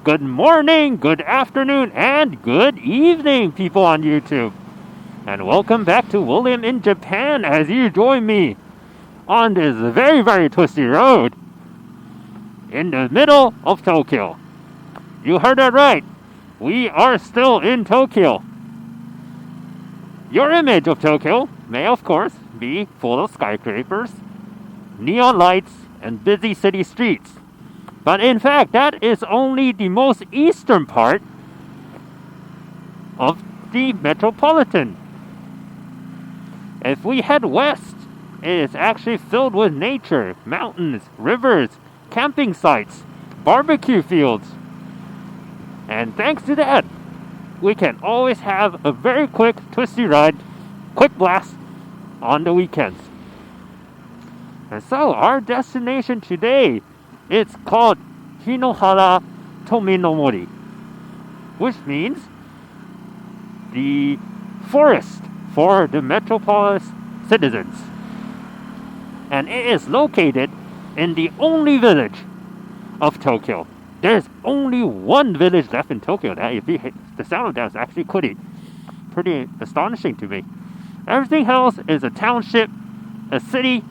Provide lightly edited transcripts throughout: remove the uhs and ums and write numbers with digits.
good morning, good afternoon, and good evening, people on YouTube. And welcome back to William in Japan as you join me on this very, very twisty road in the middle of Tokyo. You heard that right. We are still in Tokyo. Your image of Tokyo may, of course, be full of skyscrapers, neon lights, and busy city streets. But in fact, that is only the most eastern part of the metropolitan. If we head west, it is actually filled with nature, mountains, rivers, camping sites, barbecue fields. And thanks to that, we can always have a very quick, twisty ride, quick blast on the weekends. And so our destination today is called Hinohara Tomin-no-Mori, which means the forest for the Metropolis citizens. And it is located in the only village of Tokyo. There's only one village left in Tokyo. The sound of that is actually pretty astonishing to me. Everything else is a township, a city,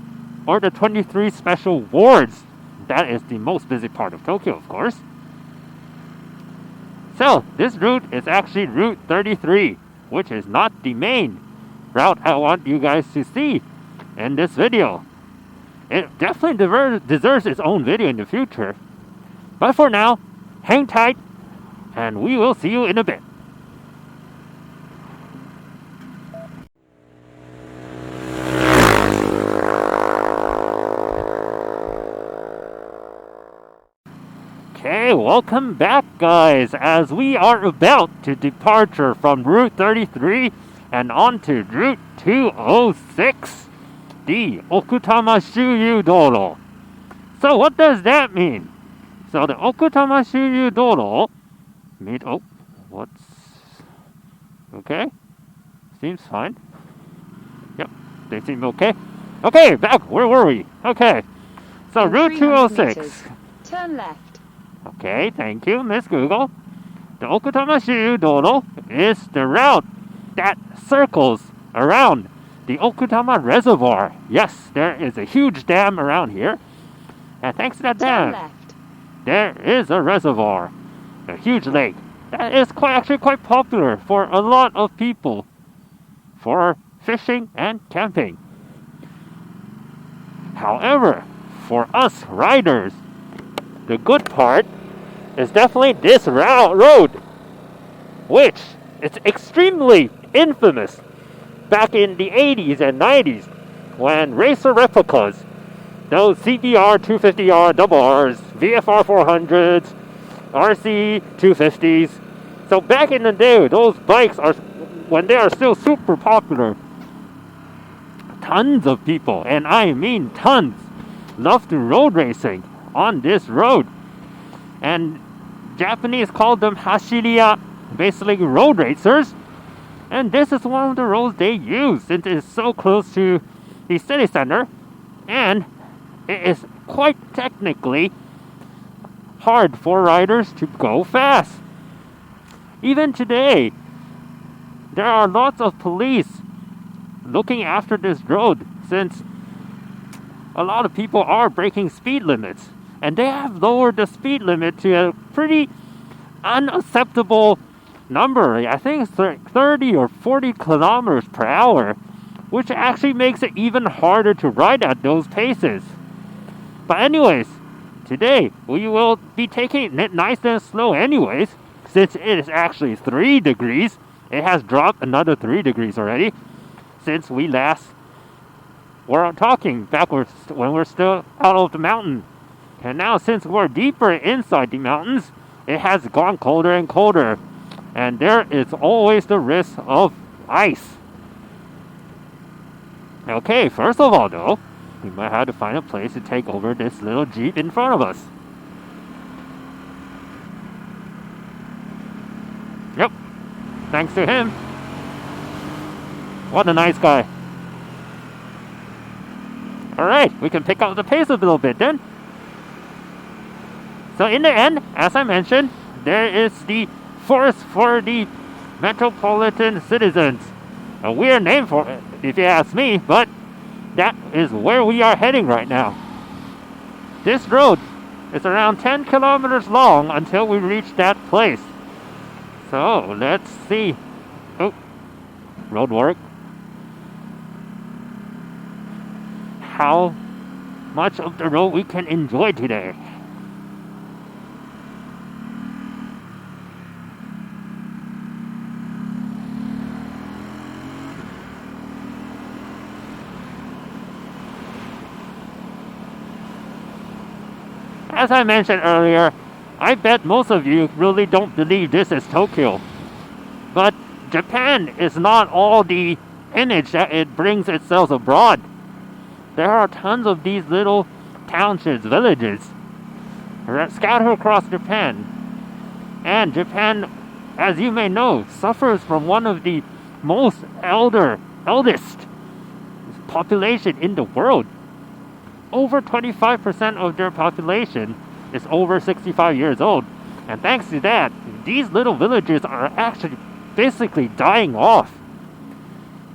or the 23 special wards. That is the most busy part of Tokyo, of course. So, this route is actually Route 33, which is not the main route I want you guys to see in this video. It definitely deserves its own video in the future. But for now, hang tight, and we will see you in a bit. Okay, welcome back, guys, as we are about to departure from Route 33 and on to Route 206, the Okutama Shuyu Doro. So what does that mean? So the Okutama Shuyu Doro okay? Seems fine. Yep, they seem okay. Okay, back, where were we? Okay, so Route 206. Meters. Turn left. Okay, thank you, Miss Google. The Okutama Shuyu Doro is the route that circles around the Okutama Reservoir. Yes, there is a huge dam around here. And thanks to that Turn dam, left. there is a reservoir, a huge lake. That is actually quite popular for a lot of people for fishing and camping. However, for us riders, the good part is definitely this road, which is extremely infamous back in the 80s and 90s when racer replicas, those CBR 250R double Rs, VFR 400s, RC 250s. So back in the day, those bikes when they are still super popular, tons of people, and I mean tons, love to road racing on this road. And Japanese called them hashiriya, basically road racers. And this is one of the roads they use since it is so close to the city center. And it is quite technically hard for riders to go fast. Even today, there are lots of police looking after this road since a lot of people are breaking speed limits. And they have lowered the speed limit to a pretty unacceptable number. I think it's 30 or 40 kilometers per hour, which actually makes it even harder to ride at those paces. But anyways, today we will be taking it nice and slow anyways, since it is actually 3 degrees. It has dropped another 3 degrees already since we last were talking backwards when we're still out of the mountain. And now since we're deeper inside the mountains, it has gone colder and colder. And there is always the risk of ice. Okay, first of all though, we might have to find a place to take over this little Jeep in front of us. Yep, thanks to him. What a nice guy. Alright, we can pick up the pace a little bit then. So in the end, as I mentioned, there is the force for the metropolitan citizens. A weird name for it, if you ask me, but that is where we are heading right now. This road is around 10 kilometers long until we reach that place. So, let's see. Oh, road work. How much of the road we can enjoy today. As I mentioned earlier, I bet most of you really don't believe this is Tokyo. But Japan is not all the image that it brings itself abroad. There are tons of these little townships, villages, scattered across Japan. And Japan, as you may know, suffers from one of the most eldest population in the world. Over 25% of their population is over 65 years old. And thanks to that, these little villages are actually basically dying off.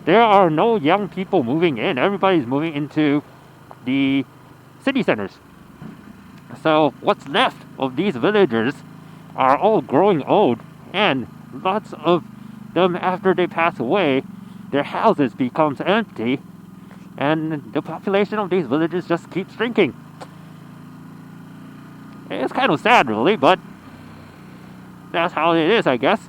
There are no young people moving in. Everybody's moving into the city centers. So what's left of these villagers are all growing old, and lots of them, after they pass away, their houses becomes empty, and the population of these villages just keeps shrinking. It's kind of sad, really, but that's how it is, I guess.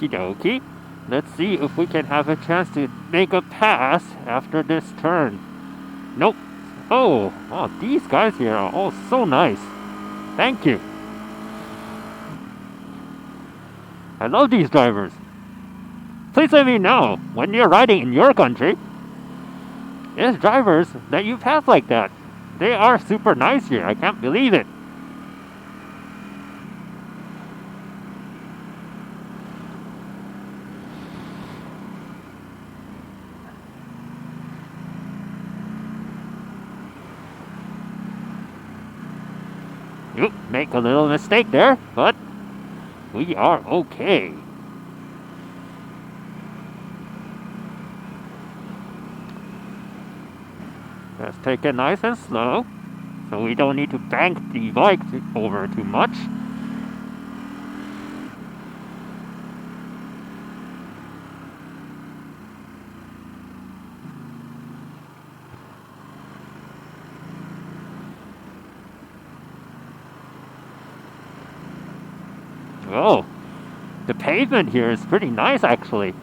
Okie dokie. Let's see if we can have a chance to make a pass after this turn. Nope. Oh, these guys here are all so nice. Thank you. I love these drivers. Please let me know when you're riding in your country. There's drivers that you pass like that. They are super nice here. I can't believe it. Oop, make a little mistake there, but we are okay. Let's take it nice and slow, so we don't need to bank the bike over too much. Oh, the pavement here is pretty nice, actually.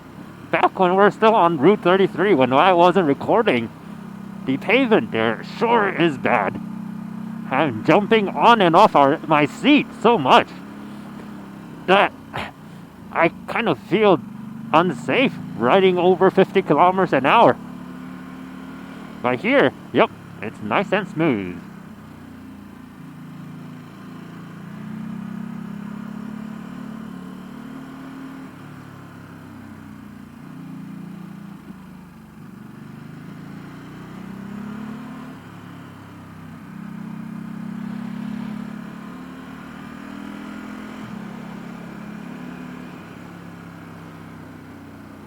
Back when we're still on Route 33, when I wasn't recording, the pavement there sure is bad. I'm jumping on and off my seat so much that I kind of feel unsafe riding over 50 kilometers an hour. But here, yep, it's nice and smooth.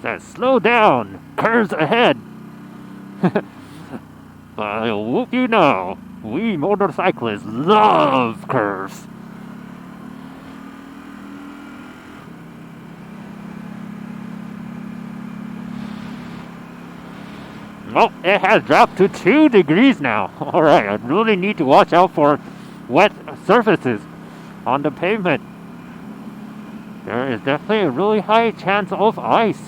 Says slow down, curves ahead. I'll whoop you know, we motorcyclists love curves. Well, it has dropped to 2 degrees now. Alright, I really need to watch out for wet surfaces on the pavement. There is definitely a really high chance of ice.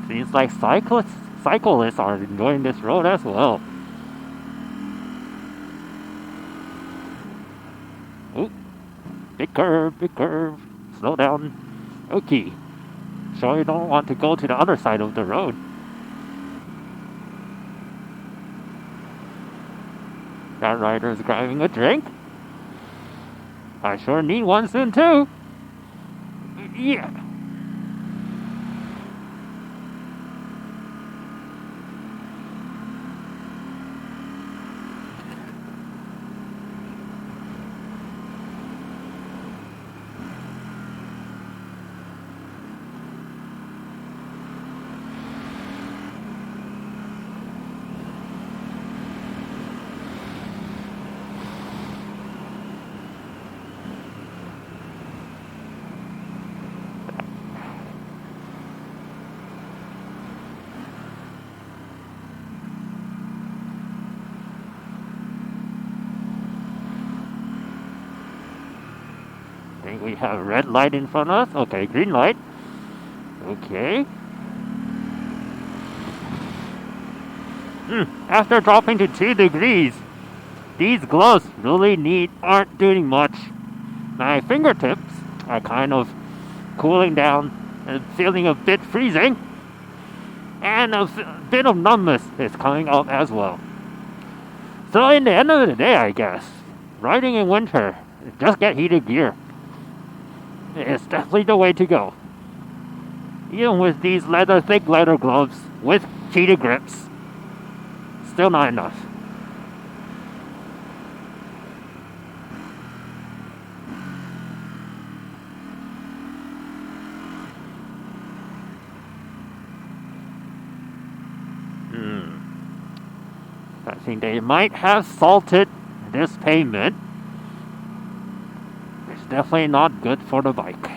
Seems like cyclists are enjoying this road as well. Ooh, big curve, slow down. Okay, so you don't want to go to the other side of the road. Cat Rider is grabbing a drink. I sure need one soon too. Yeah. We have red light in front of us. Okay, green light. Okay. After dropping to 2 degrees, these gloves really aren't doing much. My fingertips are kind of cooling down and feeling a bit freezing. And a bit of numbness is coming up as well. So in the end of the day, I guess, riding in winter, just get heated gear. It's definitely the way to go. Even with these thick leather gloves with heated grips, still not enough. I think they might have salted this pavement. It's definitely not good for the bike.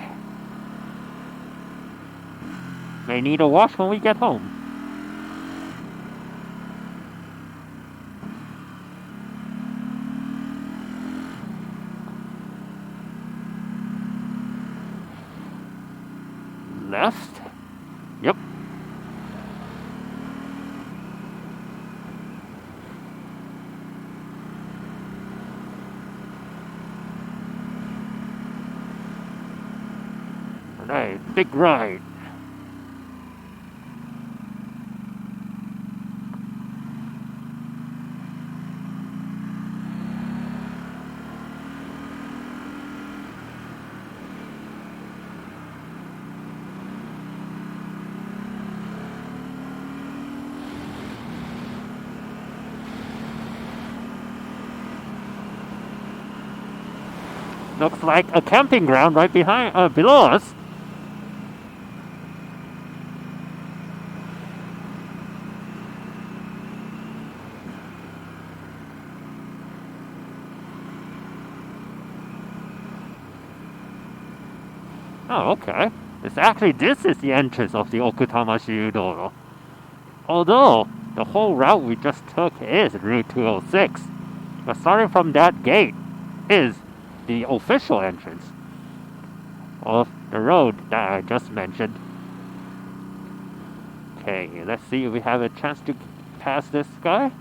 May need a wash when we get home. Left? Yep. Alright, big ride. Looks like a camping ground right below us. Oh, okay. This is the entrance of the Okutama Shuyu. Although, the whole route we just took is Route 206. But starting from that gate is the official entrance of the road that I just mentioned. Okay, let's see if we have a chance to pass this guy.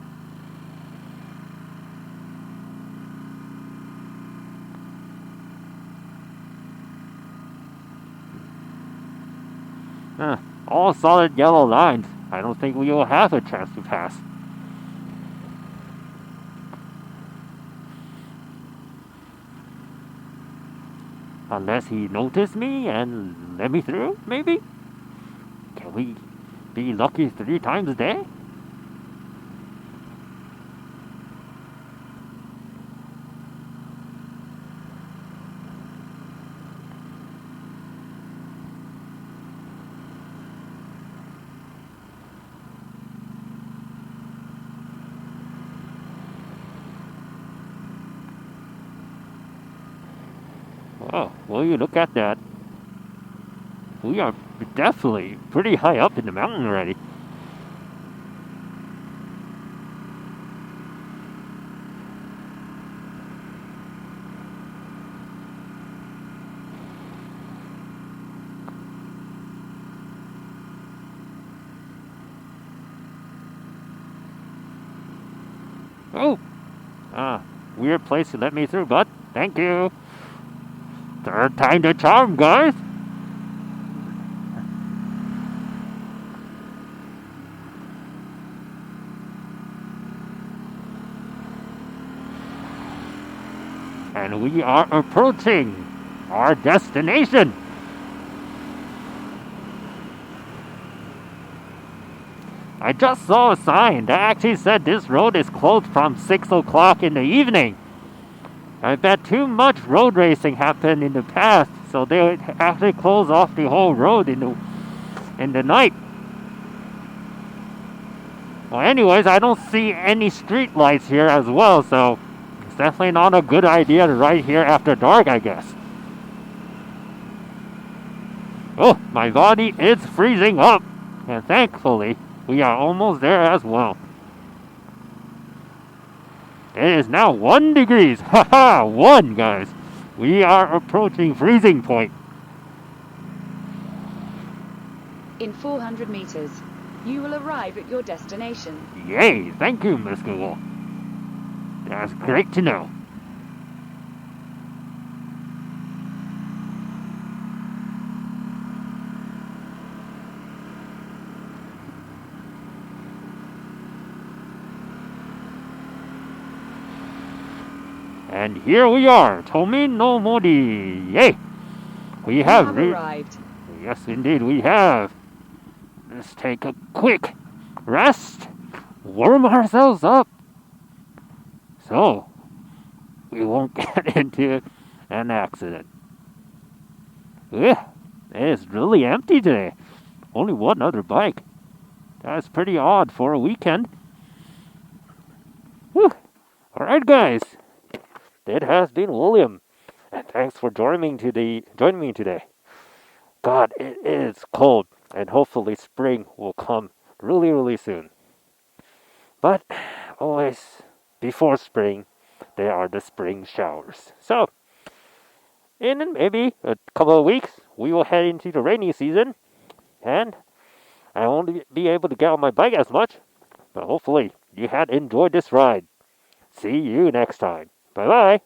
All solid yellow lines. I don't think we will have a chance to pass. Unless he noticed me and let me through, maybe? Can we be lucky 3 times a day? Oh, well, you look at that. We are definitely pretty high up in the mountain already. Oh! Weird place to let me through, but thank you. 3rd time the charm, guys. and we are approaching our destination. I just saw a sign that actually said this road is closed from 6 o'clock in the evening. I bet too much road racing happened in the past, so they would actually close off the whole road in the night. Well, anyways, I don't see any street lights here as well, so it's definitely not a good idea to ride here after dark, I guess. Oh, my body is freezing up, and thankfully, we are almost there as well. It is now 1 degrees. Haha, 1, guys. We are approaching freezing point. In 400 meters, you will arrive at your destination. Yay, thank you, Miss Google. That's great to know. And here we are, Tomin-no-Mori. Yay! We have arrived. Yes, indeed, we have. Let's take a quick rest, warm ourselves up, so we won't get into an accident. Yeah, it's really empty today. Only one other bike. That's pretty odd for a weekend. Whew. Alright, guys. It has been William, and thanks for joining me today. God, it is cold, and hopefully spring will come really, really soon. But always before spring, there are the spring showers. So, in maybe a couple of weeks, we will head into the rainy season, and I won't be able to get on my bike as much, but hopefully you had enjoyed this ride. See you next time. Bye-bye.